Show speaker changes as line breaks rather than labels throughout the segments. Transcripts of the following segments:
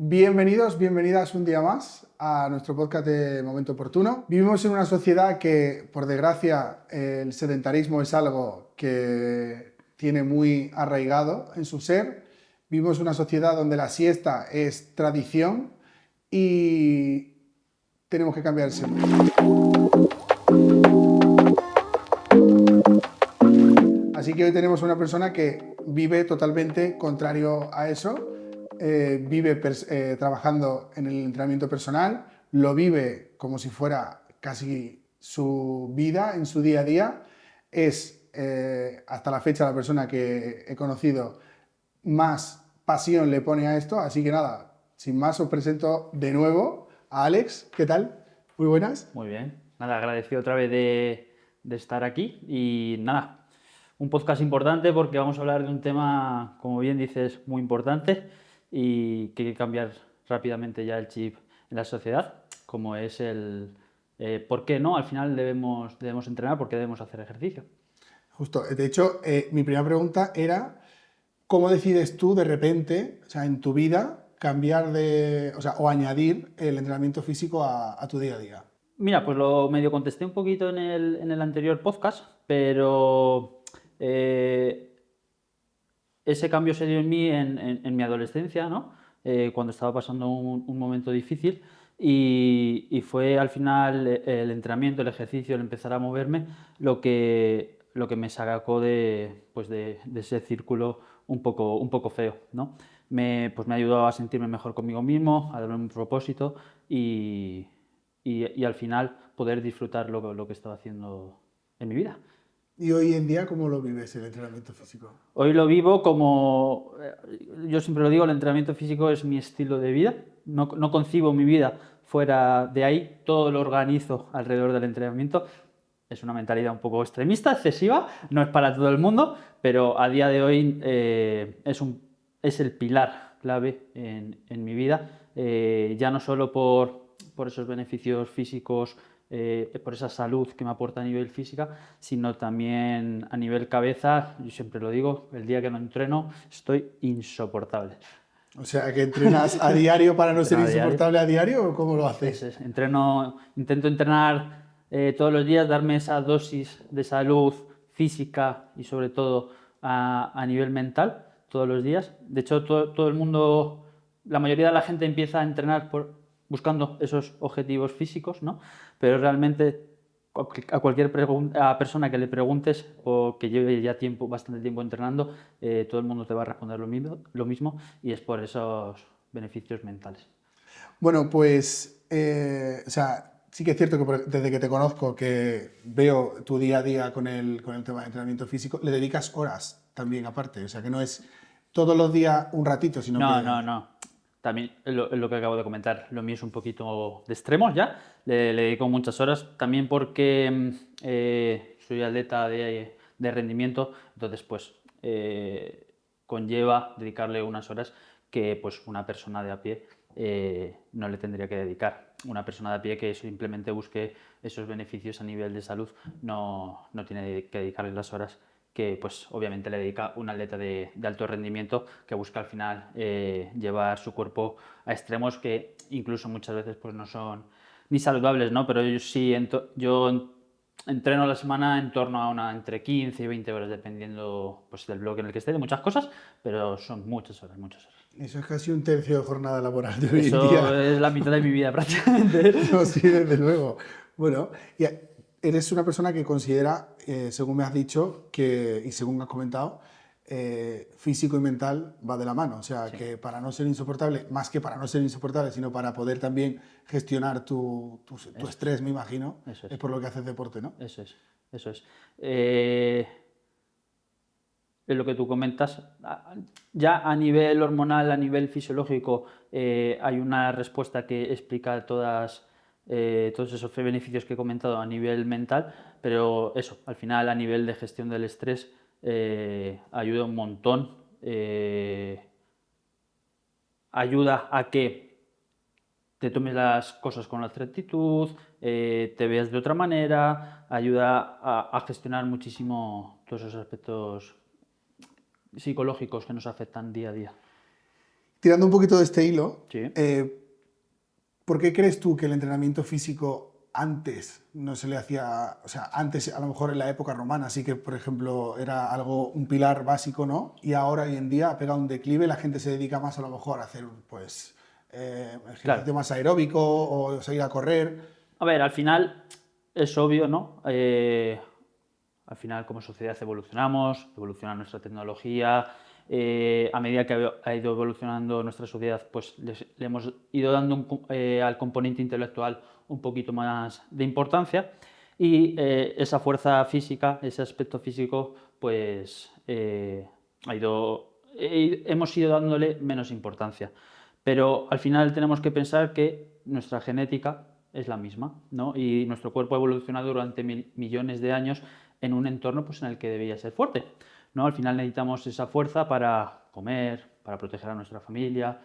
Bienvenidos, bienvenidas un día más a nuestro podcast de Momento Oportuno. Vivimos en una sociedad que, por desgracia, el sedentarismo es algo que tiene muy arraigado en su ser. Vivimos en una sociedad donde la siesta es tradición y tenemos que cambiar ese mundo. Así que hoy tenemos una persona que vive totalmente contrario a eso. Vive trabajando en el entrenamiento personal, lo vive como si fuera casi su vida, en su día a día. Es hasta la fecha la persona que he conocido más pasión le pone a esto. Así que nada, sin más os presento de nuevo a Alex. ¿Qué tal? Muy buenas.
Muy bien, nada, agradecido otra vez de estar aquí y nada, un podcast importante porque vamos a hablar de un tema, como bien dices, muy importante y que hay que cambiar rápidamente ya el chip en la sociedad, como es el por qué no, al final debemos entrenar, porque debemos hacer ejercicio.
Justo, de hecho, mi primera pregunta era, ¿cómo decides tú de repente, o sea, en tu vida, cambiar de, o sea, o añadir el entrenamiento físico a tu día a día?
Mira, pues lo medio contesté un poquito en el anterior podcast, pero ese cambio se dio en mí en mi adolescencia, ¿no? Cuando estaba pasando un momento difícil y fue al final el entrenamiento, el ejercicio, el empezar a moverme lo que me sacó de ese círculo un poco feo, ¿no? Pues me ayudó a sentirme mejor conmigo mismo, a darme un propósito y, y al final poder disfrutar lo que estaba haciendo en mi vida.
Y hoy en día, ¿cómo lo vives el entrenamiento físico?
Hoy lo vivo como, yo siempre lo digo, el entrenamiento físico es mi estilo de vida. No concibo mi vida fuera de ahí, todo lo organizo alrededor del entrenamiento. Es una mentalidad un poco extremista, excesiva, no es para todo el mundo, pero a día de hoy es el pilar clave en mi vida, ya no solo por esos beneficios físicos, por esa salud que me aporta a nivel física, sino también a nivel cabeza. Yo siempre lo digo, el día que no entreno estoy insoportable.
O sea, ¿que entrenas a diario para no ser
Entreno a diario.
insoportable a diario o cómo lo haces?
Intento entrenar todos los días, darme esa dosis de salud física y sobre todo a nivel mental todos los días. De hecho, todo el mundo, la mayoría de la gente empieza a entrenar buscando esos objetivos físicos, ¿no? Pero realmente a cualquier persona que le preguntes o que lleve ya bastante tiempo entrenando, todo el mundo te va a responder lo mismo y es por esos beneficios mentales.
Bueno, pues, o sea, sí que es cierto que desde que te conozco, que veo tu día a día con el tema de entrenamiento físico, le dedicas horas también aparte. O sea, que no es todos los días un ratito, sino
No,
que...
no, no. También es lo que acabo de comentar. Lo mío es un poquito de extremos ya. Le dedico muchas horas. También porque soy atleta de rendimiento. Entonces, pues, conlleva dedicarle unas horas que pues una persona de a pie no le tendría que dedicar. Una persona de a pie que simplemente busque esos beneficios a nivel de salud no tiene que dedicarle las horas que pues obviamente le dedica un atleta de alto rendimiento que busca al final llevar su cuerpo a extremos que incluso muchas veces pues no son ni saludables, ¿no? Pero yo entreno a la semana en torno a entre 15 y 20 horas, dependiendo pues, del bloque en el que esté, de muchas cosas, pero son muchas horas, muchas horas.
Eso es casi un tercio de jornada laboral de hoy en
Eso
día.
es la mitad de mi vida prácticamente.
No, sí, desde luego. Bueno, y eres una persona que considera, según me has dicho, y según has comentado, físico y mental va de la mano. O sea,
Sí,
que para no ser insoportable, más que para no ser insoportable, sino para poder también gestionar tu
eso
estrés, me imagino,
es, eso
es
es,
por lo que haces deporte, ¿no?
eso es, eso es. Eh, es lo que tú comentas. Ya a nivel hormonal, a nivel fisiológico, hay una respuesta que explica todos esos beneficios que he comentado a nivel mental, pero eso, al final a nivel de gestión del estrés, ayuda un montón. Ayuda a que te tomes las cosas con la rectitud, te veas de otra manera, ayuda a gestionar muchísimo todos esos aspectos psicológicos que nos afectan día a día.
Tirando un poquito de este hilo,
Sí.
¿por qué crees tú que el entrenamiento físico antes no se le hacía, o sea, antes a lo mejor en la época romana sí que, por ejemplo, era algo, un pilar básico, ¿no? Y ahora hoy en día ha pegado un declive, la gente se dedica más a lo mejor a hacer, pues,
Claro.
ejercicio más aeróbico o salir a correr.
A ver, al final es obvio, ¿no? Al final, como sociedad evolucionamos, evoluciona nuestra tecnología. A medida que ha ido evolucionando nuestra sociedad, pues le hemos ido dando al componente intelectual un poquito más de importancia. Y esa fuerza física, ese aspecto físico, pues hemos ido dándole menos importancia. Pero al final tenemos que pensar que nuestra genética es la misma, ¿no? Y nuestro cuerpo ha evolucionado durante millones de años en un entorno pues, en el que debía ser fuerte, ¿no? Al final necesitamos esa fuerza para comer, para proteger a nuestra familia,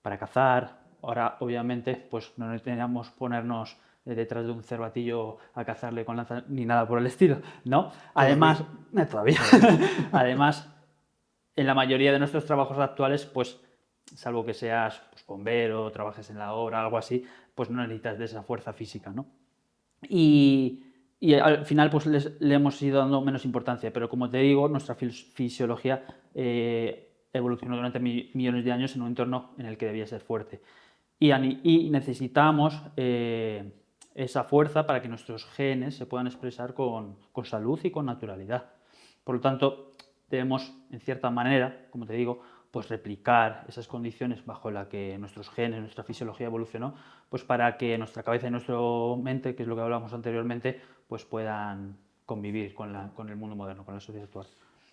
para cazar. Ahora, obviamente, pues no necesitamos ponernos detrás de un cervatillo a cazarle con lanza ni nada por el estilo, ¿no? Además,
Todavía.
todavía. Además, en la mayoría de nuestros trabajos actuales, pues salvo que seas pues, bombero, trabajes en la obra, algo así, pues no necesitas de esa fuerza física, ¿no? Y al final pues le hemos ido dando menos importancia, pero como te digo, nuestra fisiología evolucionó durante millones de años en un entorno en el que debía ser fuerte. Y necesitamos esa fuerza para que nuestros genes se puedan expresar con salud y con naturalidad. Por lo tanto, debemos, en cierta manera, como te digo, pues replicar esas condiciones bajo las que nuestros genes, nuestra fisiología evolucionó, pues para que nuestra cabeza y nuestra mente, que es lo que hablamos anteriormente, pues puedan convivir con el mundo moderno, con la sociedad actual.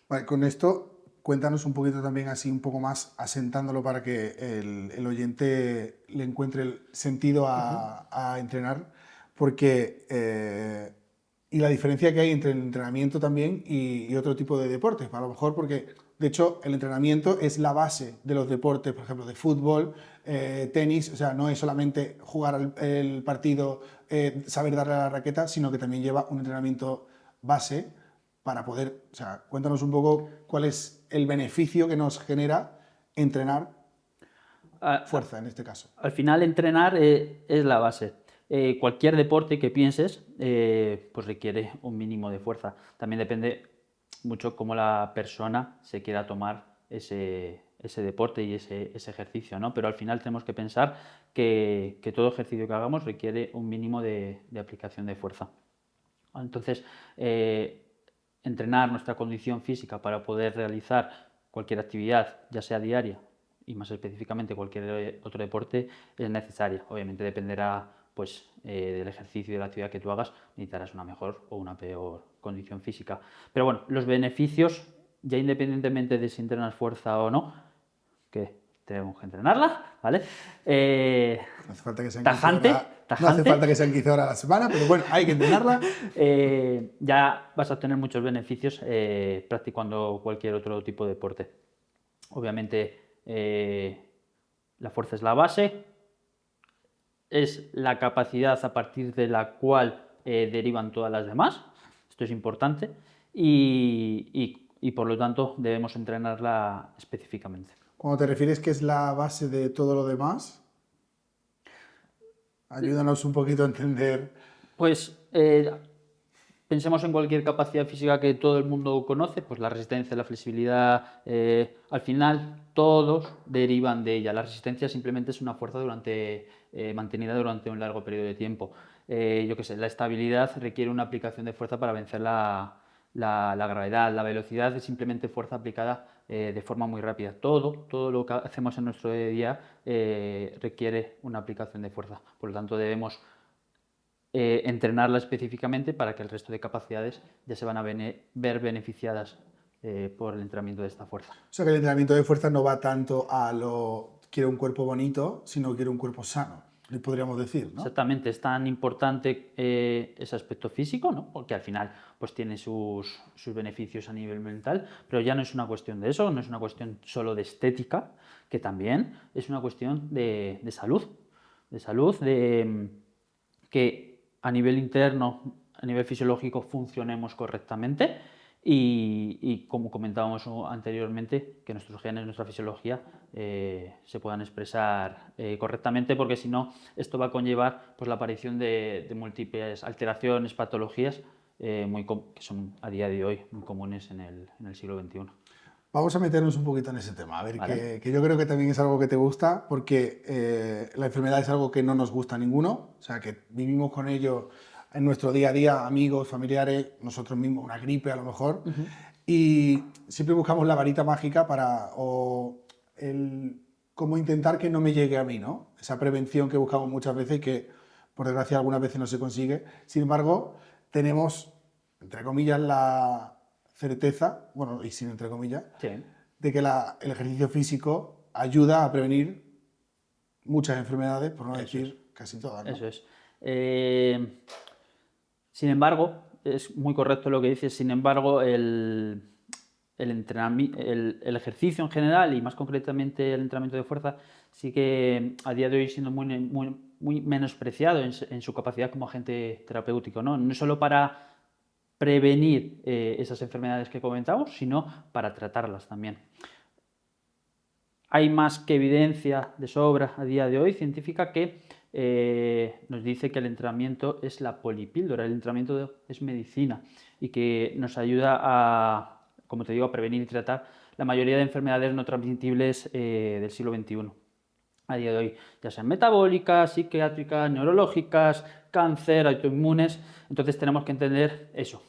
Vale, con esto, cuéntanos un poquito también así, un poco más asentándolo para que el oyente le encuentre el sentido a entrenar, porque y la diferencia que hay entre el entrenamiento también y otro tipo de deportes, a lo mejor porque de hecho el entrenamiento es la base de los deportes, por ejemplo, de fútbol, tenis, o sea, no es solamente jugar el partido, saber darle a la raqueta, sino que también lleva un entrenamiento base para poder, o sea, cuéntanos un poco cuál es el beneficio que nos genera entrenar fuerza en este caso.
Al final entrenar es la base. Cualquier deporte que pienses pues requiere un mínimo de fuerza. También depende mucho cómo la persona se quiera tomar ese deporte y ese ejercicio, ¿no? Pero al final tenemos que pensar que todo ejercicio que hagamos requiere un mínimo de aplicación de fuerza. Entonces, entrenar nuestra condición física para poder realizar cualquier actividad, ya sea diaria y más específicamente cualquier otro deporte, es necesaria. Obviamente dependerá pues, del ejercicio y de la actividad que tú hagas, necesitarás una mejor o una peor condición física. Pero bueno, los beneficios, ya independientemente de si entrenas fuerza o no, que tenemos que entrenarla, ¿vale?
No hace falta que sean 15 horas,
Tajante,
no hace
tajante.
falta que sean 15 horas a la semana, pero bueno, hay que entrenarla.
Ya vas a obtener muchos beneficios practicando cualquier otro tipo de deporte. Obviamente, la fuerza es la base, es la capacidad a partir de la cual derivan todas las demás. Esto es importante y por lo tanto debemos entrenarla específicamente.
Cuando te refieres que es la base de todo lo demás, ayúdanos un poquito a entender.
Pues pensemos en cualquier capacidad física que todo el mundo conoce, pues la resistencia, la flexibilidad, al final todos derivan de ella. La resistencia simplemente es una fuerza mantenida durante un largo periodo de tiempo. Yo qué sé, la estabilidad requiere una aplicación de fuerza para vencer la gravedad. La velocidad es simplemente fuerza aplicada de forma muy rápida. Todo lo que hacemos en nuestro día a día requiere una aplicación de fuerza. Por lo tanto, debemos entrenarla específicamente para que el resto de capacidades ya se van a ver beneficiadas por el entrenamiento de esta fuerza.
O sea que el entrenamiento de fuerza no va tanto a lo quiero un cuerpo bonito, sino quiero un cuerpo sano, le podríamos decir, ¿no?
Exactamente, es tan importante ese aspecto físico, ¿no? Porque al final pues tiene sus beneficios a nivel mental, pero ya no es una cuestión de eso, no es una cuestión solo de estética, que también es una cuestión de salud, que a nivel interno, a nivel fisiológico funcionemos correctamente y como comentábamos anteriormente, que nuestros genes, nuestra fisiología se puedan expresar correctamente, porque si no, esto va a conllevar pues, la aparición de múltiples alteraciones, patologías que son a día de hoy muy comunes en el siglo XXI.
Vamos a meternos un poquito en ese tema, a ver,
¿Vale?
que yo creo que también es algo que te gusta, porque la enfermedad es algo que no nos gusta a ninguno, o sea, que vivimos con ello en nuestro día a día, amigos, familiares, nosotros mismos, una gripe a lo mejor, y siempre buscamos la varita mágica como intentar que no me llegue a mí, ¿no? Esa prevención que buscamos muchas veces y que, por desgracia, algunas veces no se consigue. Sin embargo, tenemos, entre comillas, la certeza, bueno, y sin entre comillas,
Sí,
de que el ejercicio físico ayuda a prevenir muchas enfermedades, por no
eso es.
decir casi todas, ¿no?
Eso es. Sin embargo, es muy correcto lo que dices, sin embargo, el ejercicio en general y más concretamente el entrenamiento de fuerza sí que a día de hoy siendo muy menospreciado en su capacidad como agente terapéutico, ¿no? No solo para prevenir esas enfermedades que comentamos, sino para tratarlas también. Hay más que evidencia de sobra a día de hoy científica que nos dice que el entrenamiento es la polipíldora, el entrenamiento es medicina y que nos ayuda a, como te digo, a prevenir y tratar la mayoría de enfermedades no transmisibles del siglo XXI. A día de hoy, ya sean metabólicas, psiquiátricas, neurológicas, cáncer, autoinmunes. Entonces tenemos que entender eso,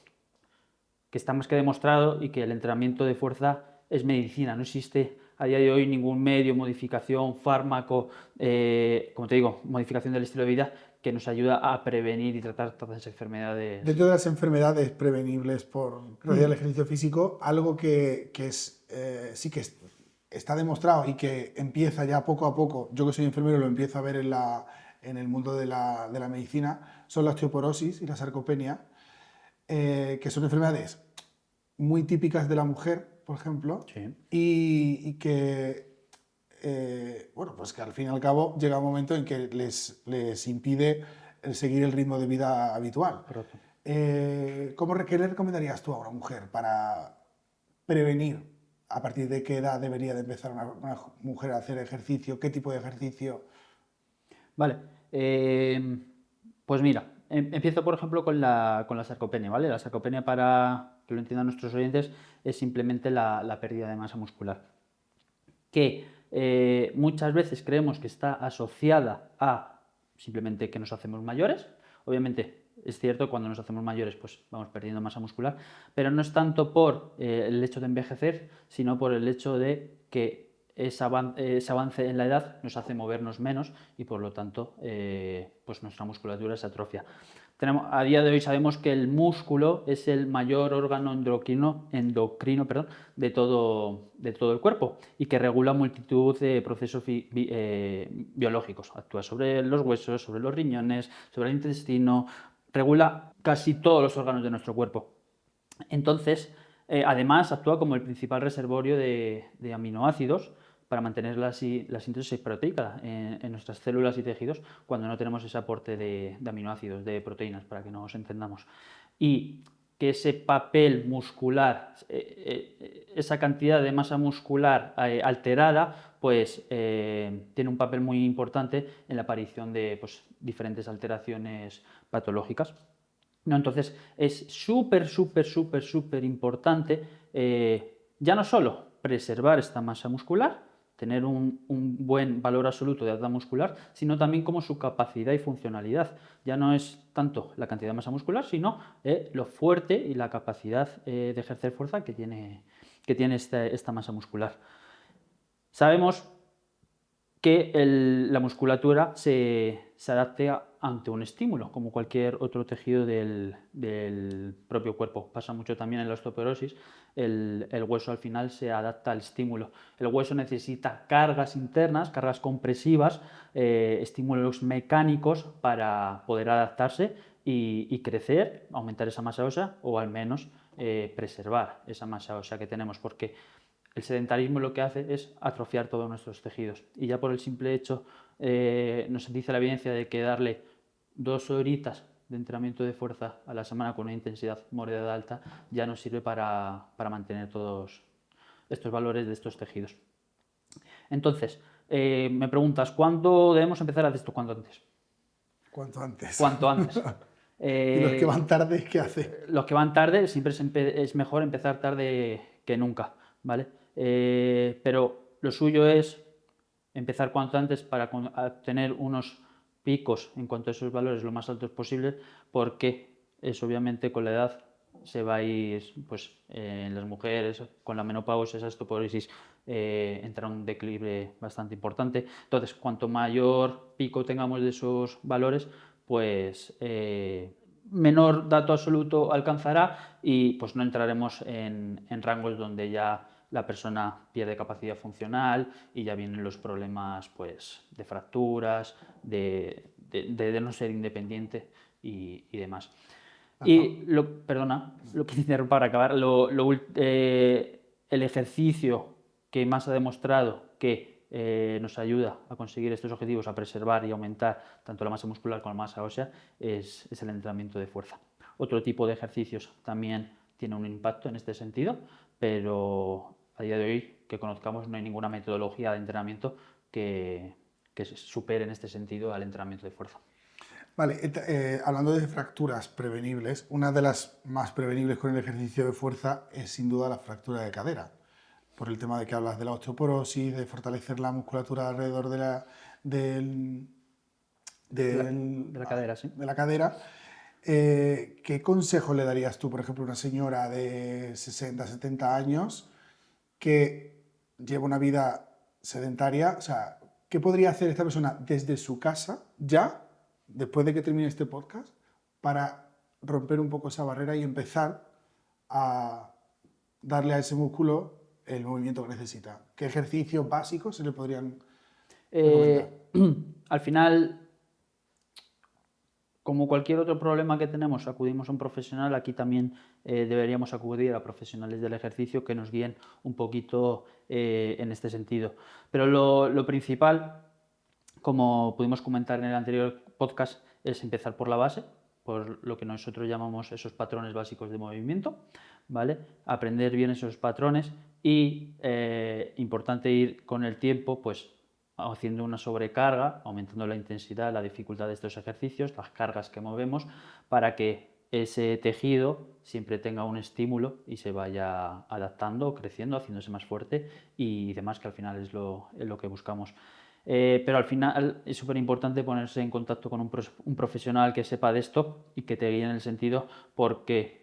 que está más que demostrado y que el entrenamiento de fuerza es medicina. No existe a día de hoy ningún medio, modificación, fármaco, como te digo, modificación del estilo de vida que nos ayuda a prevenir y tratar todas esas enfermedades.
Dentro de las enfermedades prevenibles gracias al ejercicio físico, algo sí que está demostrado y que empieza ya poco a poco, yo que soy enfermero lo empiezo a ver en el mundo de la medicina, son la osteoporosis y la sarcopenia, que son enfermedades muy típicas de la mujer, por ejemplo,
Sí,
y que, bueno, pues que al fin y al cabo llega un momento en que les impide seguir el ritmo de vida habitual.
correcto.
¿Qué le recomendarías tú a una mujer para prevenir? ¿A partir de qué edad debería de empezar una mujer a hacer ejercicio? ¿Qué tipo de ejercicio?
Vale, pues mira, empiezo por ejemplo con la sarcopenia, ¿vale? La sarcopenia, para que lo entiendan nuestros oyentes, es simplemente la pérdida de masa muscular, que muchas veces creemos que está asociada a simplemente que nos hacemos mayores. Obviamente es cierto, cuando nos hacemos mayores pues vamos perdiendo masa muscular, pero no es tanto por el hecho de envejecer, sino por el hecho de que ese avance en la edad nos hace movernos menos y por lo tanto pues nuestra musculatura se atrofia. A día de hoy sabemos que el músculo es el mayor órgano endocrino perdón, de todo el cuerpo y que regula multitud de procesos biológicos. Actúa sobre los huesos, sobre los riñones, sobre el intestino, regula casi todos los órganos de nuestro cuerpo. Entonces, además, actúa como el principal reservorio de aminoácidos para mantener la síntesis proteica en nuestras células y tejidos cuando no tenemos ese aporte de aminoácidos, de proteínas, para que nos entendamos. Y que ese papel muscular, esa cantidad de masa muscular alterada, pues tiene un papel muy importante en la aparición de pues, diferentes alteraciones patológicas. No, entonces es súper importante ya no solo preservar esta masa muscular, tener un buen valor absoluto de alta muscular, sino también como su capacidad y funcionalidad. Ya no es tanto la cantidad de masa muscular, sino lo fuerte y la capacidad de ejercer fuerza que tiene esta masa muscular. Sabemos que la musculatura se adapte ante un estímulo, como cualquier otro tejido del propio cuerpo. Pasa mucho también en la osteoporosis, el hueso al final se adapta al estímulo. El hueso necesita cargas internas, cargas compresivas, estímulos mecánicos para poder adaptarse y crecer, aumentar esa masa ósea o al menos preservar esa masa ósea que tenemos, porque el sedentarismo lo que hace es atrofiar todos nuestros tejidos. Y ya por el simple hecho, nos dice la evidencia de que darle 2 horitas de entrenamiento de fuerza a la semana con una intensidad moderada alta ya nos sirve para mantener todos estos valores de estos tejidos. Entonces, me preguntas, ¿cuándo debemos empezar a hacer esto? ¿Cuánto antes?
Cuanto antes.
Cuanto antes.
¿Y los que van tarde, qué hacen?
Los que van tarde siempre es mejor empezar tarde que nunca, ¿vale? Pero lo suyo es empezar cuanto antes para obtener unos picos en cuanto a esos valores lo más altos posibles, porque es obviamente con la edad se va a ir, pues en las mujeres con la menopausia, esa osteoporosis, entra un declive bastante importante. Entonces, cuanto mayor pico tengamos de esos valores, pues menor dato absoluto alcanzará y pues no entraremos en rangos donde ya la persona pierde capacidad funcional y ya vienen los problemas pues, de fracturas, de no ser independiente y demás.
Ajá.
Y, perdona, lo que interrumpo para acabar, el ejercicio que más ha demostrado que nos ayuda a conseguir estos objetivos, a preservar y aumentar tanto la masa muscular como la masa ósea, es el entrenamiento de fuerza. Otro tipo de ejercicios también tiene un impacto en este sentido, pero a día de hoy que conozcamos no hay ninguna metodología de entrenamiento que supere en este sentido al entrenamiento de fuerza.
Vale, hablando de fracturas prevenibles, una de las más prevenibles con el ejercicio de fuerza es sin duda la fractura de cadera, por el tema de que hablas de la osteoporosis, de fortalecer la musculatura alrededor de
la cadera, sí.
de la cadera. ¿Qué consejo le darías tú, por ejemplo, a una señora de 60, 70 años que lleva una vida sedentaria? O sea, ¿qué podría hacer esta persona desde su casa ya, después de que termine este podcast, para romper un poco esa barrera y empezar a darle a ese músculo el movimiento que necesita? ¿Qué ejercicios básicos se le podrían recomendar?
Al final, como cualquier otro problema que tenemos, acudimos a un profesional. Aquí también deberíamos acudir a profesionales del ejercicio que nos guíen un poquito en este sentido. Pero lo principal, como pudimos comentar en el anterior podcast, es empezar por la base, por lo que nosotros llamamos esos patrones básicos de movimiento, ¿vale? Aprender bien esos patrones y importante ir con el tiempo, pues haciendo una sobrecarga, aumentando la intensidad, la dificultad de estos ejercicios, las cargas que movemos, para que ese tejido siempre tenga un estímulo y se vaya adaptando, creciendo, haciéndose más fuerte y demás, que al final es lo que buscamos. Pero al final es súper importante ponerse en contacto con un profesional que sepa de esto y que te guíe en el sentido, porque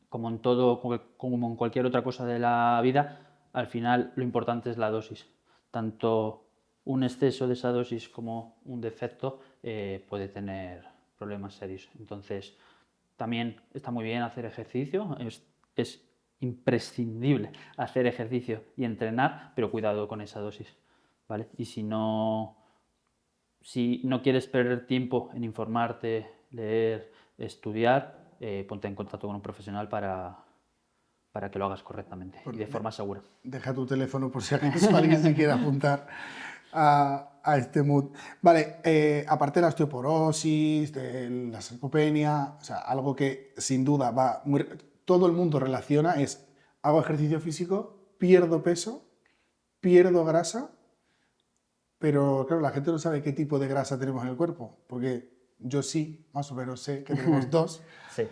como en todo, como en cualquier otra cosa de la vida, al final lo importante es la dosis. Tanto un exceso de esa dosis como un defecto puede tener problemas serios. Entonces, también está muy bien hacer ejercicio, es imprescindible hacer ejercicio y entrenar, pero cuidado con esa dosis, ¿vale? Y si no quieres perder tiempo en informarte, leer, estudiar, ponte en contacto con un profesional para que lo hagas correctamente y de forma segura.
Deja tu teléfono por si acaso alguien se quiere apuntar a este mood. Vale, aparte de la osteoporosis, de la sarcopenia, o sea, algo que sin duda todo el mundo relaciona es: hago ejercicio físico, pierdo peso, pierdo grasa, pero claro, la gente no sabe qué tipo de grasa tenemos en el cuerpo, porque yo sí, más o menos sé que tenemos dos.
Sí.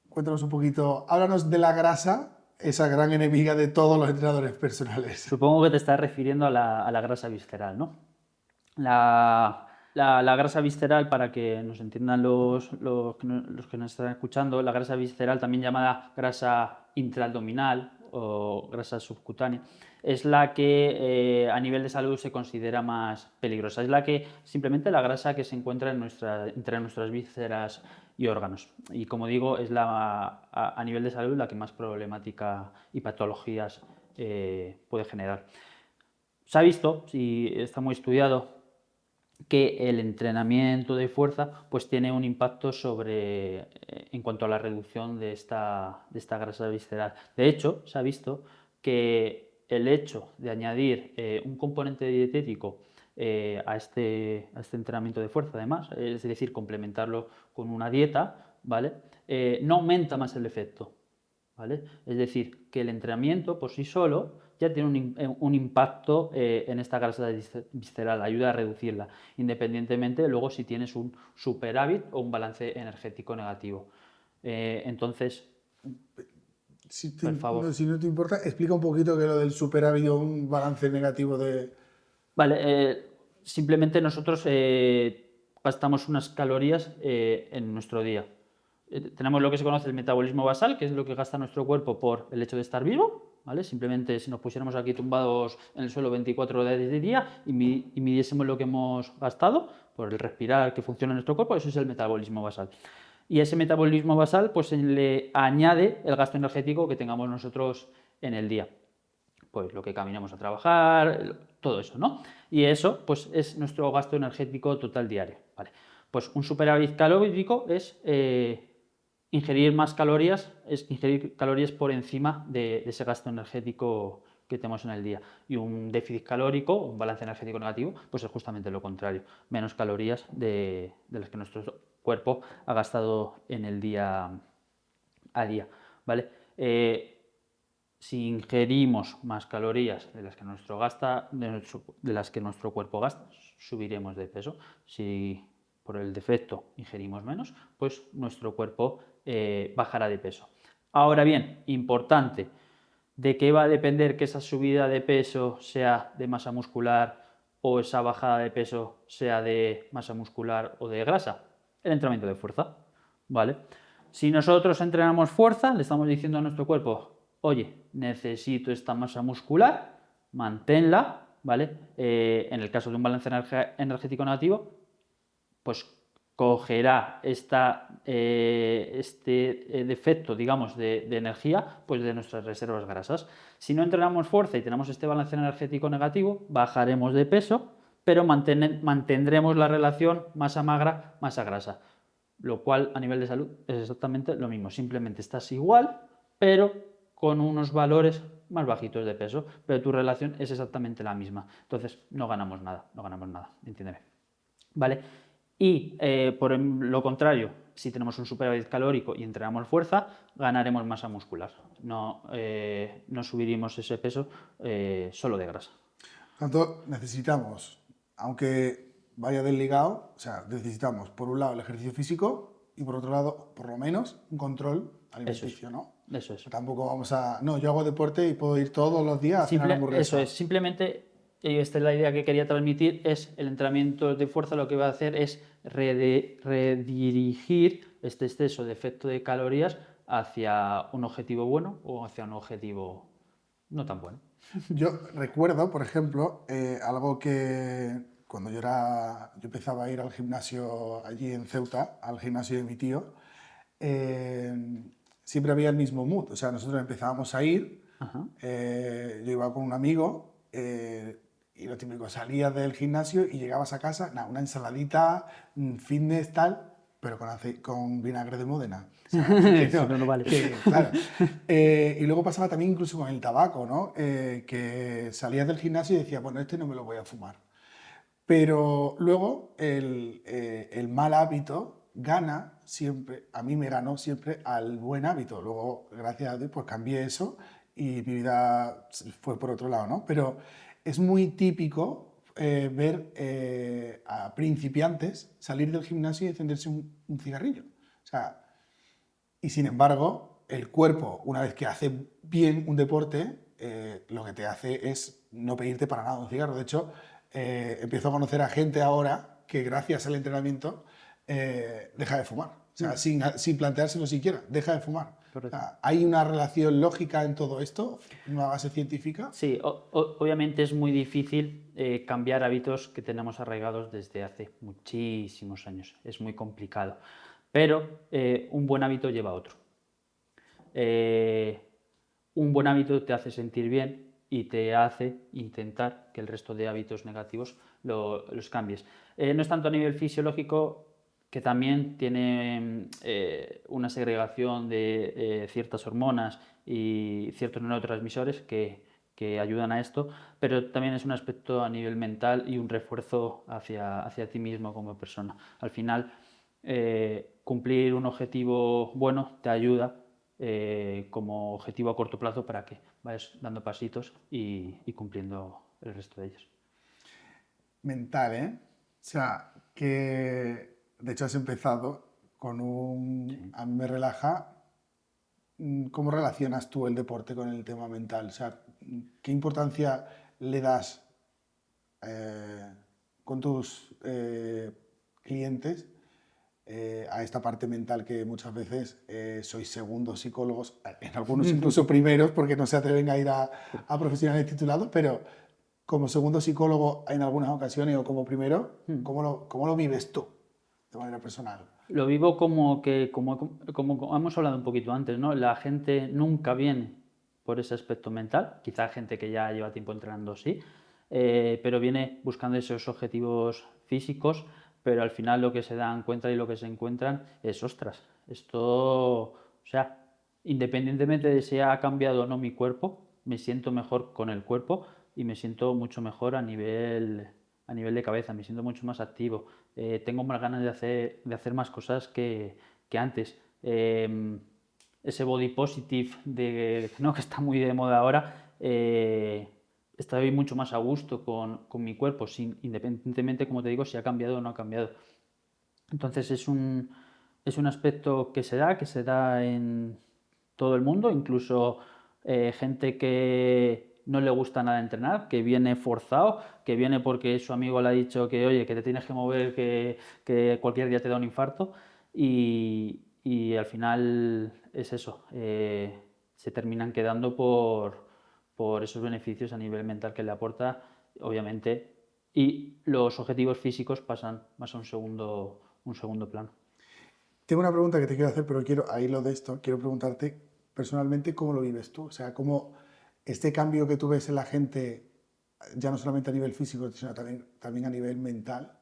Cuéntanos un poquito, háblanos de la grasa, esa gran enemiga de todos los entrenadores personales.
Supongo que te estás refiriendo a la grasa visceral, ¿no? La grasa visceral, para que nos entiendan los que nos están escuchando, la grasa visceral, también llamada grasa intraabdominal o grasa subcutánea, es la que a nivel de salud se considera más peligrosa. Es simplemente la grasa que se encuentra entre nuestras vísceras y órganos. Y como digo, es a nivel de salud la que más problemática y patologías puede generar. Se ha visto, y está muy estudiado, que el entrenamiento de fuerza pues tiene un impacto en cuanto a la reducción de esta grasa visceral. De hecho, se ha visto que el hecho de añadir un componente dietético a este entrenamiento de fuerza, además, es decir, complementarlo con una dieta, ¿vale? No aumenta más el efecto, ¿vale? Es decir, que el entrenamiento por sí solo ya tiene un impacto en esta grasa visceral, ayuda a reducirla, independientemente luego si tienes un superávit o un balance energético negativo. Entonces, por favor.
Si no te importa, explica un poquito que lo del superávit o un balance negativo de...
Vale, simplemente nosotros gastamos unas calorías en nuestro día. Tenemos lo que se conoce el metabolismo basal, que es lo que gasta nuestro cuerpo por el hecho de estar vivo, ¿vale? Simplemente si nos pusiéramos aquí tumbados en el suelo 24 horas del día y midiésemos lo que hemos gastado por el respirar que funciona en nuestro cuerpo, eso es el metabolismo basal. Y a ese metabolismo basal pues se le añade el gasto energético que tengamos nosotros en el día. Pues lo que caminamos a trabajar, todo eso, ¿no? Y eso, pues es nuestro gasto energético total diario, ¿vale? Pues un superávit calórico es ingerir más calorías, es ingerir calorías por encima de ese gasto energético que tenemos en el día. Y un déficit calórico, un balance energético negativo, pues es justamente lo contrario, menos calorías de las que nuestro cuerpo ha gastado en el día a día, ¿vale? Si ingerimos más calorías de las que nuestro cuerpo gasta, subiremos de peso. Si por el defecto ingerimos menos, pues nuestro cuerpo bajará de peso. Ahora bien, importante, ¿de qué va a depender que esa subida de peso sea de masa muscular o esa bajada de peso sea de masa muscular o de grasa? El entrenamiento de fuerza, ¿vale? Si nosotros entrenamos fuerza, le estamos diciendo a nuestro cuerpo, oye, necesito esta masa muscular, manténla, ¿vale? En el caso de un balance energético negativo, pues cogerá este defecto, digamos, de energía, pues de nuestras reservas grasas. Si no entrenamos fuerza y tenemos este balance energético negativo, bajaremos de peso, pero mantendremos la relación masa magra, masa grasa, lo cual a nivel de salud es exactamente lo mismo, simplemente estás igual, pero con unos valores más bajitos de peso, pero tu relación es exactamente la misma. Entonces no ganamos nada, entiéndeme. ¿Vale? Y por lo contrario, si tenemos un superávit calórico y entrenamos fuerza, ganaremos masa muscular. No subiremos ese peso solo de grasa.
Por tanto, necesitamos, aunque vaya desligado, o sea, necesitamos por un lado el ejercicio físico y por otro lado, por lo menos, un control alimenticio, ¿no?
Eso es.
Tampoco vamos a... No, yo hago deporte y puedo ir todos los días a cenar hamburguesa.
Eso es, simplemente, y esta es la idea que quería transmitir, es el entrenamiento de fuerza lo que va a hacer es redirigir este exceso de efecto de calorías hacia un objetivo bueno o hacia un objetivo no tan bueno.
Yo recuerdo, por ejemplo, algo que cuando yo empezaba a ir al gimnasio allí en Ceuta, al gimnasio de mi tío, siempre había el mismo mood. O sea, nosotros empezábamos a ir, yo iba con un amigo y lo típico, salías del gimnasio y llegabas a casa, nada, una ensaladita, fitness, tal, pero con vinagre de Módena. O sea,
No vale.
Claro. Y luego pasaba también incluso con el tabaco, ¿no? Que salías del gimnasio y decías, bueno, este no me lo voy a fumar. Pero luego el mal hábito gana siempre, a mí me ganó siempre al buen hábito. Luego, gracias a Dios, pues cambié eso y mi vida fue por otro lado, ¿no? Pero es muy típico ver a principiantes salir del gimnasio y encenderse un cigarrillo. O sea, y sin embargo, el cuerpo, una vez que hace bien un deporte, lo que te hace es no pedirte para nada un cigarro. De hecho, empiezo a conocer a gente ahora que gracias al entrenamiento deja de fumar. O sea, sin planteárselo siquiera, deja de fumar. O sea, ¿hay una relación lógica en todo esto? ¿Una base científica?
Sí, obviamente es muy difícil cambiar hábitos que tenemos arraigados desde hace muchísimos años. Es muy complicado. Pero un buen hábito lleva a otro. Un buen hábito te hace sentir bien y te hace intentar que el resto de hábitos negativos los cambies. No es tanto a nivel fisiológico, que también tiene una segregación de ciertas hormonas y ciertos neurotransmisores que ayudan a esto, pero también es un aspecto a nivel mental y un refuerzo hacia ti mismo como persona. Al final, cumplir un objetivo bueno te ayuda como objetivo a corto plazo para que vayas dando pasitos y cumpliendo el resto de ellos.
Mental, ¿eh? O sea, que de hecho has empezado con un...
Sí.
A mí me relaja. ¿Cómo relacionas tú el deporte con el tema mental? O sea, ¿qué importancia le das con tus clientes a esta parte mental que muchas veces sois segundos psicólogos, en algunos incluso primeros, porque no se atreven a ir a profesionales titulados, pero como segundo psicólogo en algunas ocasiones o como primero, cómo lo vives tú de manera personal?
Lo vivo como hemos hablado un poquito antes, ¿no? La gente nunca viene por ese aspecto mental, quizá gente que ya lleva tiempo entrenando sí, pero viene buscando esos objetivos físicos, pero al final lo que se dan cuenta y lo que se encuentran es, ostras, esto, o sea, independientemente de si ha cambiado o no mi cuerpo, me siento mejor con el cuerpo y me siento mucho mejor a nivel de cabeza, me siento mucho más activo, tengo más ganas de hacer más cosas que antes. Ese body positive ¿no? que está muy de moda ahora, estoy mucho más a gusto con mi cuerpo, independientemente, como te digo, si ha cambiado o no ha cambiado. Entonces es un aspecto que se da en todo el mundo, incluso gente que no le gusta nada entrenar, que viene forzado, que viene porque su amigo le ha dicho que, oye, que te tienes que mover, que cualquier día te da un infarto y al final es eso, se terminan quedando por esos beneficios a nivel mental que le aporta, obviamente, y los objetivos físicos pasan más a un segundo plano.
Tengo una pregunta que te quiero hacer, pero quiero, a hilo de esto, quiero preguntarte personalmente cómo lo vives tú. O sea, cómo este cambio que tú ves en la gente, ya no solamente a nivel físico, sino también a nivel mental.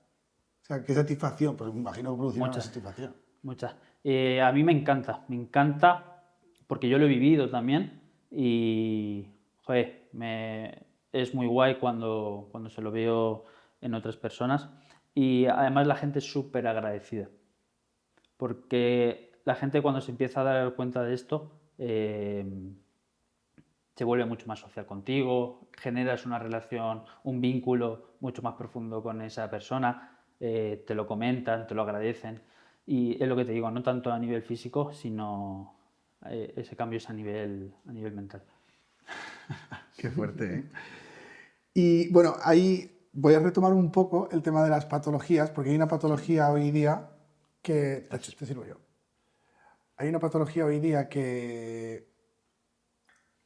O sea, qué satisfacción, pues me imagino que producirá una
Muchas,
satisfacción.
muchas. A mí me encanta porque yo lo he vivido también y, joder, es muy guay cuando se lo veo en otras personas y además la gente es súper agradecida porque la gente cuando se empieza a dar cuenta de esto se vuelve mucho más social contigo, generas una relación, un vínculo mucho más profundo con esa persona, te lo comentan, te lo agradecen. Y es lo que te digo, no tanto a nivel físico, sino ese cambio es a nivel mental.
Qué fuerte, ¿eh? Y bueno, ahí voy a retomar un poco el tema de las patologías, porque hay una patología hoy día que... Te sirvo yo. Hay una patología hoy día que,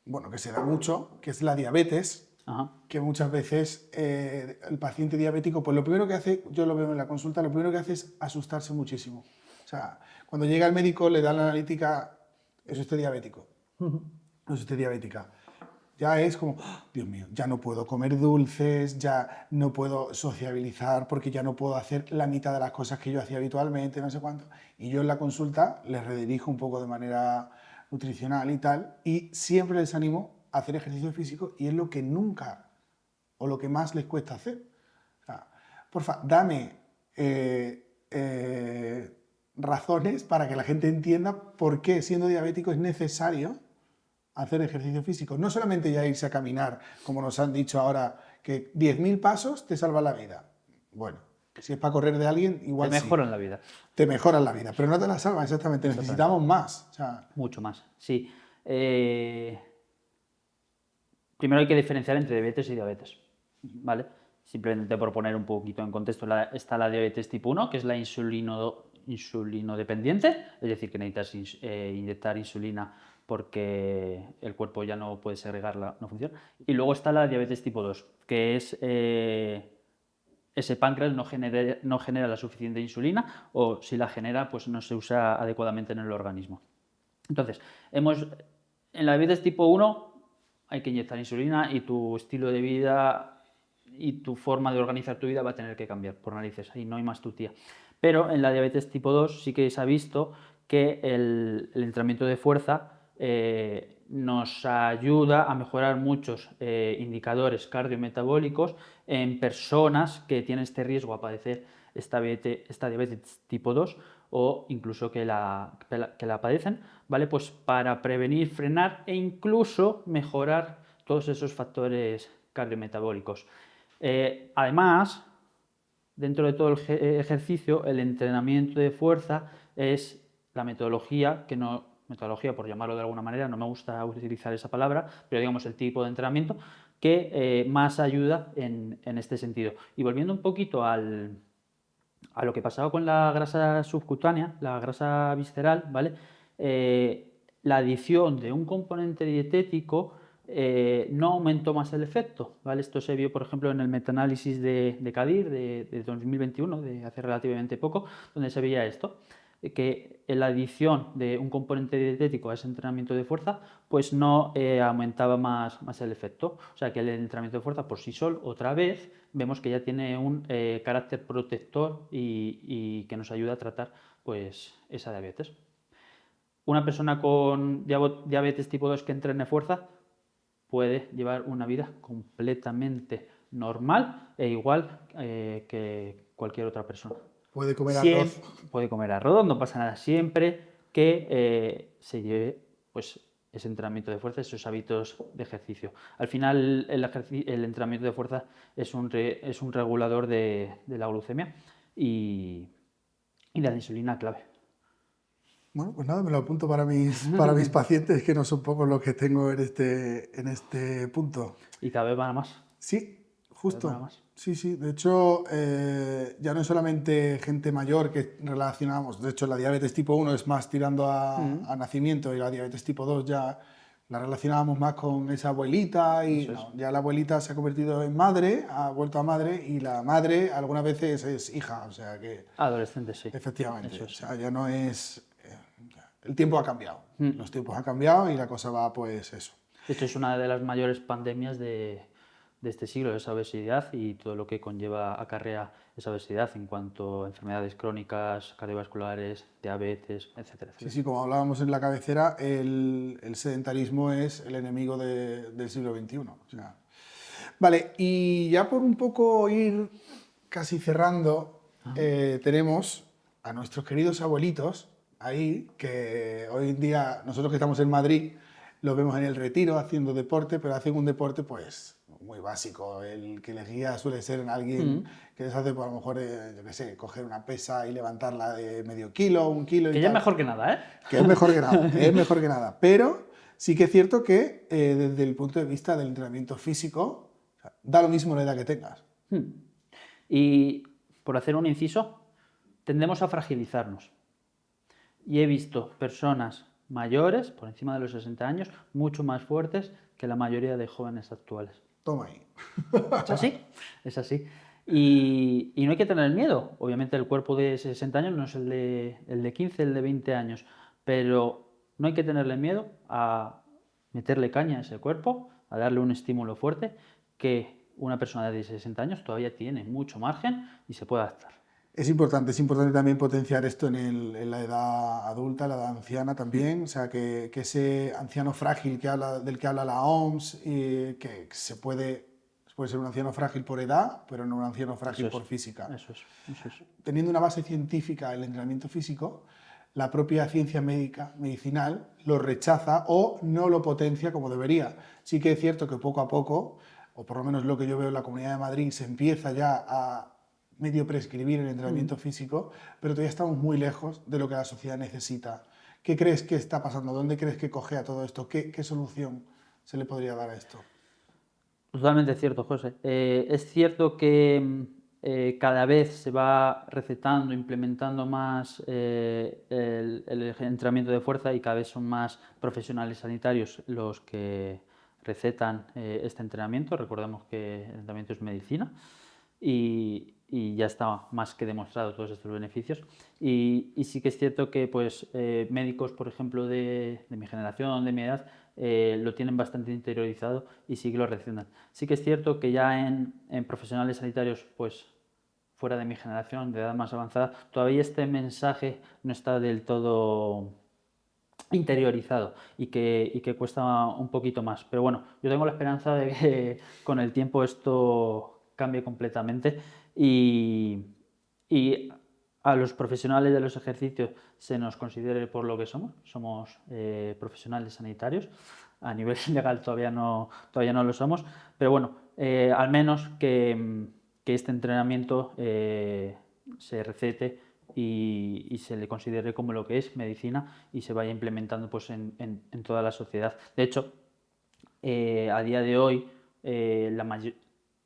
bueno, que se da mucho, que es la diabetes,
Ajá.
que muchas veces el paciente diabético, pues lo primero que hace, yo lo veo en la consulta, lo primero que hace es asustarse muchísimo. O sea, cuando llega el médico le da la analítica, es usted diabético, no es usted diabética. Ya es como, "Oh, Dios mío, ya no puedo comer dulces, ya no puedo sociabilizar porque ya no puedo hacer la mitad de las cosas que yo hacía habitualmente, no sé cuánto". Y yo en la consulta les redirijo un poco de manera nutricional y tal, y siempre les animo a hacer ejercicio físico y es lo que nunca o lo que más les cuesta hacer. O sea, porfa, dame razones para que la gente entienda por qué siendo diabético es necesario hacer ejercicio físico. No solamente ya irse a caminar, como nos han dicho ahora, que 10.000 pasos te salvan la vida. Bueno, si es para correr de alguien,
Te
igual sí.
mejoran la vida.
Te mejoran la vida, pero no te la salvan exactamente.
Exactamente.
Necesitamos más. O sea,
Mucho más, sí. Primero hay que diferenciar entre diabetes y diabetes, ¿vale? Simplemente por poner un poquito en contexto, está la diabetes tipo 1, que es la insulinodependiente, es decir, que necesitas inyectar insulina porque el cuerpo ya no puede segregarla, no funciona. Y luego está la diabetes tipo 2, que es ese páncreas no genera la suficiente insulina o si la genera, pues no se usa adecuadamente en el organismo. Entonces, en la diabetes tipo 1 hay que inyectar insulina y tu estilo de vida y tu forma de organizar tu vida va a tener que cambiar por narices, ahí no hay más tu tía. Pero en la diabetes tipo 2 sí que se ha visto que el entrenamiento de fuerza nos ayuda a mejorar muchos indicadores cardiometabólicos en personas que tienen este riesgo a padecer esta diabetes tipo 2 o incluso que la padecen, ¿vale? Pues para prevenir, frenar e incluso mejorar todos esos factores cardiometabólicos. Además, dentro de todo el ejercicio, el entrenamiento de fuerza es la metodología, metodología por llamarlo de alguna manera, no me gusta utilizar esa palabra, pero digamos el tipo de entrenamiento que más ayuda en este sentido. Y volviendo un poquito a lo que pasaba con la grasa subcutánea, la grasa visceral, ¿vale? La adición de un componente dietético no aumentó más el efecto, ¿vale? Esto se vio, por ejemplo, en el metaanálisis de CADIR de 2021, de hace relativamente poco, donde se veía esto, que la adición de un componente dietético a ese entrenamiento de fuerza pues no aumentaba más el efecto. O sea que el entrenamiento de fuerza por sí solo, otra vez, vemos que ya tiene un carácter protector y que nos ayuda a tratar pues esa diabetes. Una persona con diabetes tipo 2 que entrene fuerza puede llevar una vida completamente normal e igual que cualquier otra persona.
Puede comer arroz.
Puede comer arroz, no pasa nada, siempre que se lleve pues, ese entrenamiento de fuerza, esos hábitos de ejercicio. Al final el entrenamiento de fuerza es un regulador de la glucemia y de la insulina clave.
Bueno, pues nada, me lo apunto para mis pacientes, que no son pocos los que tengo en este punto.
Y cada vez van a más.
Sí, justo.
Más.
Sí, sí. De hecho, ya no es solamente gente mayor que relacionamos. De hecho, la diabetes tipo 1 es más tirando a nacimiento y la diabetes tipo 2 ya la relacionábamos más con esa abuelita y no, ya la abuelita se ha convertido en madre, ha vuelto a madre y la madre algunas veces es hija, o sea que...
Adolescente, sí.
Efectivamente,
Eso
o sea, ya no es... el tiempo ha cambiado, los tiempos han cambiado y la cosa va pues eso.
Esto es una de las mayores pandemias de este siglo, esa obesidad y todo lo que acarrea esa obesidad en cuanto a enfermedades crónicas, cardiovasculares, diabetes, etcétera, etcétera.
Sí, sí, como hablábamos en la cabecera, el sedentarismo es el enemigo del siglo XXI. O sea. Vale, y ya por un poco ir casi cerrando, tenemos a nuestros queridos abuelitos ahí, que hoy en día nosotros que estamos en Madrid los vemos en el Retiro haciendo deporte, pero hacen un deporte pues muy básico. El que les guía suele ser alguien que les hace, pues, a lo mejor, yo qué sé, coger una pesa y levantarla de medio kilo, 1 kilo y
que
tal.
ya es mejor que nada, ¿eh?
Que es mejor que nada, es mejor que nada. Pero sí que es cierto que desde el punto de vista del entrenamiento físico, o sea, da lo mismo la edad que tengas.
Y por hacer un inciso, tendemos a fragilizarnos. Y he visto personas mayores, por encima de los 60 años, mucho más fuertes que la mayoría de jóvenes actuales.
Toma ahí.
Es así, es así. Y no hay que tener miedo. Obviamente el cuerpo de 60 años no es el de 15, el de 20 años, pero no hay que tenerle miedo a meterle caña a ese cuerpo, a darle un estímulo fuerte, que una persona de 60 años todavía tiene mucho margen y se puede adaptar.
Es importante también potenciar esto en la edad adulta, la edad anciana también, o sea, que ese anciano frágil del que habla la OMS, que puede ser un anciano frágil por edad, pero no un anciano frágil por física.
Eso es.
Teniendo una base científica el entrenamiento físico, la propia ciencia medicinal lo rechaza o no lo potencia como debería. Sí que es cierto que poco a poco, o por lo menos lo que yo veo en la Comunidad de Madrid, se empieza ya a medio prescribir el entrenamiento físico, pero todavía estamos muy lejos de lo que la sociedad necesita. ¿Qué crees que está pasando? ¿Dónde crees que cojea todo esto? ¿Qué solución se le podría dar a esto?
Totalmente cierto, José. Es cierto que cada vez se va recetando, implementando más el entrenamiento de fuerza y cada vez son más profesionales sanitarios los que recetan este entrenamiento. Recordemos que el entrenamiento es medicina y ya está más que demostrado todos estos beneficios. Y sí que es cierto que pues, médicos, por ejemplo, de mi generación, de mi edad, lo tienen bastante interiorizado y sí que lo recetan. Sí que es cierto que ya en profesionales sanitarios, pues fuera de mi generación, de edad más avanzada, todavía este mensaje no está del todo interiorizado y que cuesta un poquito más. Pero bueno, yo tengo la esperanza de que con el tiempo esto cambie completamente y a los profesionales de los ejercicios se nos considere por lo que somos profesionales sanitarios. A nivel legal todavía no lo somos, pero bueno, al menos que este entrenamiento se recete y se le considere como lo que es medicina y se vaya implementando pues, en toda la sociedad. De hecho, a día de hoy,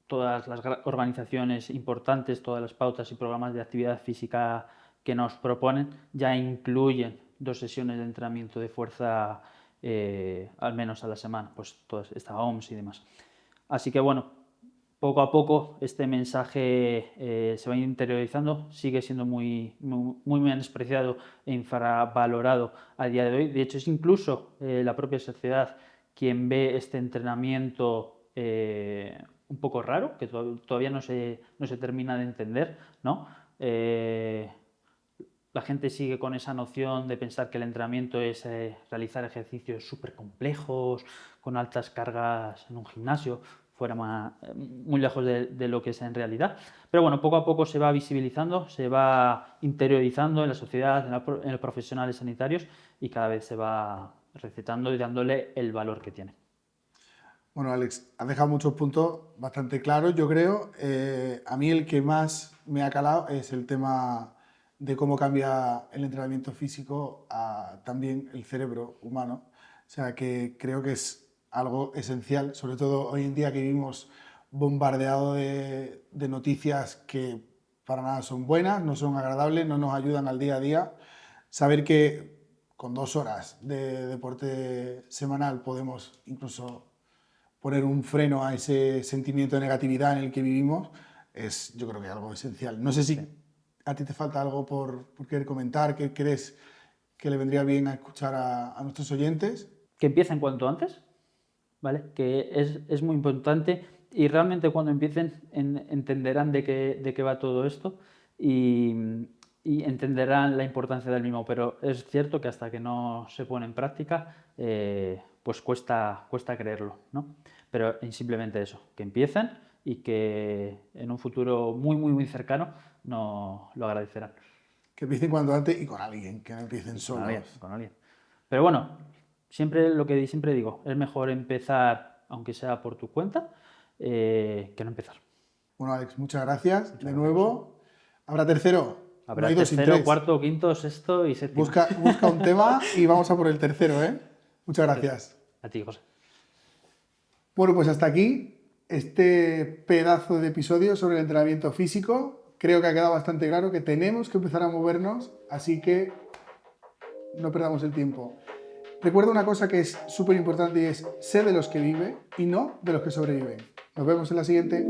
todas las organizaciones importantes, todas las pautas y programas de actividad física que nos proponen ya incluyen 2 sesiones de entrenamiento de fuerza al menos a la semana, pues toda esta OMS y demás. Así que bueno, poco a poco este mensaje se va interiorizando, sigue siendo muy menospreciado e infravalorado a día de hoy. De hecho, es incluso la propia sociedad quien ve este entrenamiento un poco raro, que todavía no se termina de entender, ¿no? La gente sigue con esa noción de pensar que el entrenamiento es realizar ejercicios súper complejos, con altas cargas en un gimnasio, fuera muy lejos de lo que es en realidad. Pero bueno, poco a poco se va visibilizando, se va interiorizando en la sociedad, en los profesionales sanitarios y cada vez se va recetando y dándole el valor que tiene.
Bueno, Alex, has dejado muchos puntos bastante claros, yo creo. A mí el que más me ha calado es el tema de cómo cambia el entrenamiento físico a también el cerebro humano. O sea, que creo que es algo esencial, sobre todo hoy en día que vivimos bombardeado de noticias que para nada son buenas, no son agradables, no nos ayudan al día a día. Saber que con 2 horas de deporte semanal podemos incluso poner un freno a ese sentimiento de negatividad en el que vivimos es, yo creo que algo esencial. No sé si a ti te falta algo por querer comentar, ¿qué crees que le vendría bien a escuchar a nuestros oyentes?
Que empiecen cuanto antes, ¿vale? Que es muy importante y realmente cuando empiecen entenderán de qué va todo esto y entenderán la importancia del mismo, pero es cierto que hasta que no se pone en práctica pues cuesta creerlo, ¿no? Pero simplemente eso, que empiecen y que en un futuro muy cercano no lo agradecerán.
Que empiecen cuanto antes y con alguien, que no empiecen solos.
Con alguien. Pero bueno, siempre digo, es mejor empezar, aunque sea por tu cuenta, que no empezar.
Bueno, Alex, muchas gracias. De nuevo, ¿habrá tercero?
Habrá
No hay 2 sin
tercero,
3.
cuarto, quinto, sexto y séptimo.
Busca un tema y vamos a por el tercero, ¿eh? Muchas gracias.
A ti, José.
Bueno, pues hasta aquí este pedazo de episodio sobre el entrenamiento físico. Creo que ha quedado bastante claro que tenemos que empezar a movernos, así que no perdamos el tiempo. Recuerda una cosa que es súper importante y es sé de los que vive y no de los que sobreviven. Nos vemos en la siguiente.